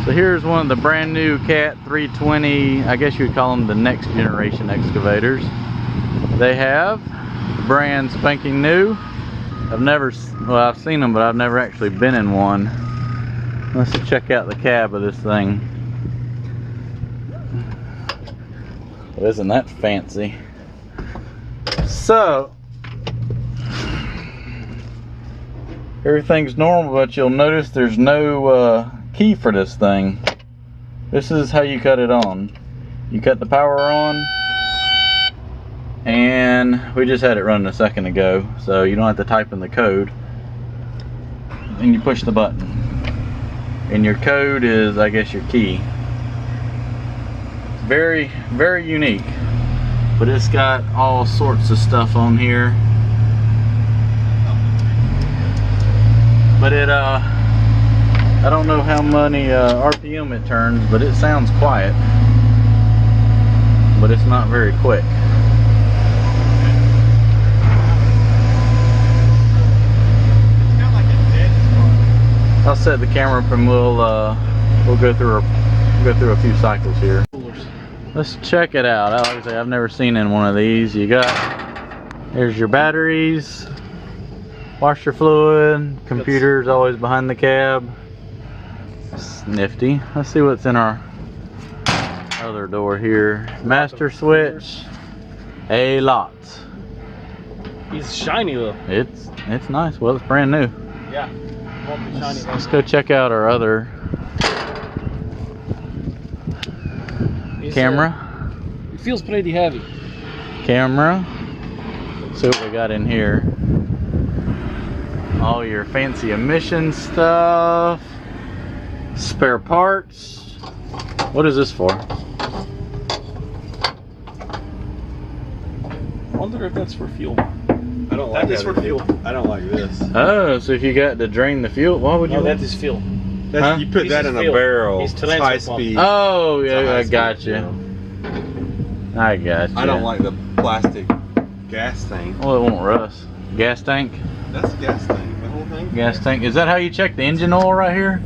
So here's one of the brand new Cat 320, I guess you would call them the next generation excavators. They have brand spanking new. I've seen them, but I've never actually been in one. Let's check out the cab of this thing. Well, isn't that fancy? So everything's normal, but you'll notice there's no key for this thing. This is how you cut it on. You cut the power on, and we just had it running a second ago, so you don't have to type in the code. And you push the button, and your code is, I guess, your key. It's very, very unique, but it's got all sorts of stuff on here. But it I don't know how many RPM it turns, but it sounds quiet. But it's not very quick. It's got like a dead spot. I'll set the camera up and we'll go through a few cycles here. Let's check it out. Like I say, I've never seen in one of these. There's your batteries, washer fluid, computer's always behind the cab. It's nifty. Let's see what's in our other door here. Master switch. A lot. He's shiny though. It's nice. Well, it's brand new. Yeah. Let's go check out our other camera. It feels pretty heavy. Camera. Let's see what we got in here. All your fancy emission stuff. Spare parts. What is this for? I wonder if that's for fuel. I don't like that. Is for fuel. I don't like this. Oh, so if you got to drain the fuel, why would you? No, that is fuel. That's, huh? You put that in a barrel. It's high speed. Oh, yeah, I got you. I got you. I don't like the plastic gas tank. Well, it won't rust. Gas tank? That's a gas tank. The whole thing. Gas tank. Is that how you check the engine oil right here?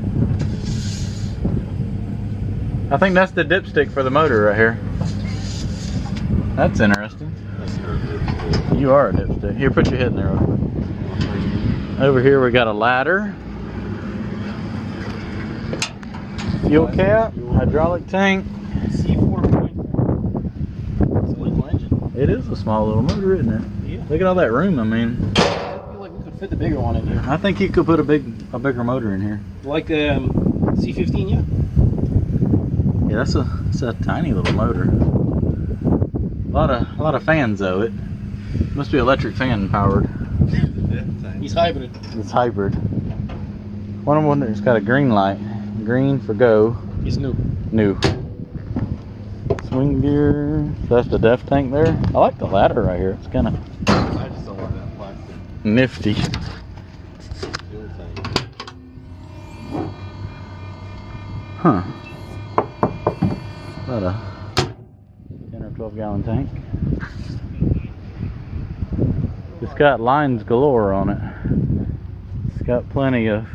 I think that's the dipstick for the motor right here. That's interesting. That's her dipstick. You are a dipstick. Here, put your head in there real quick. Over here we got a ladder. Fuel cap, hydraulic tank. C4.4. It's a little engine. It is a small little motor, isn't it? Yeah. Look at all that room, I mean. I feel like we could fit the bigger one in here. I think you could put a bigger motor in here. Like C15, yeah? Yeah, that's a tiny little motor. A lot of fans though. It must be electric fan powered. He's hybrid. It's hybrid. One of them that's got a green light. Green for go. He's new. New. Swing gear. So that's the def tank there. I like the ladder right here. It's kind of I just don't like that plastic nifty. fuel tank. Huh. About a 10 or 12 gallon tank. It's got lines galore on it. It's got plenty of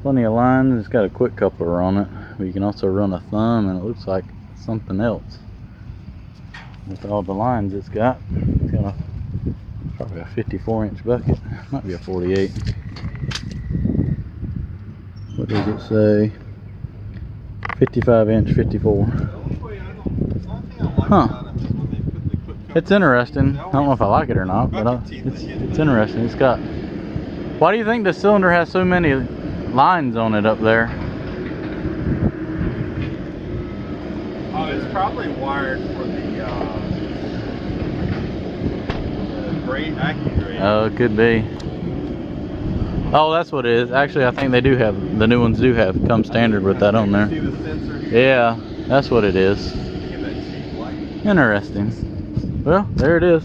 lines. It's got a quick coupler on it, but you can also run a thumb, and it looks like something else with all the lines it's got. It's got probably a 54-inch bucket. Might be a 48. What does it say? 55-inch, 54. Huh. It's interesting. I don't know if I like it or not, but it's interesting. It's got. Why do you think the cylinder has so many lines on it up there? Oh, it's probably wired for the AccuGrade. Oh, it could be. Oh, that's what it is. Actually, I think they do have, the new ones do have, come standard with that on there. See the sensor here? Yeah, that's what it is. Give that cheap light. Interesting. Well, there it is.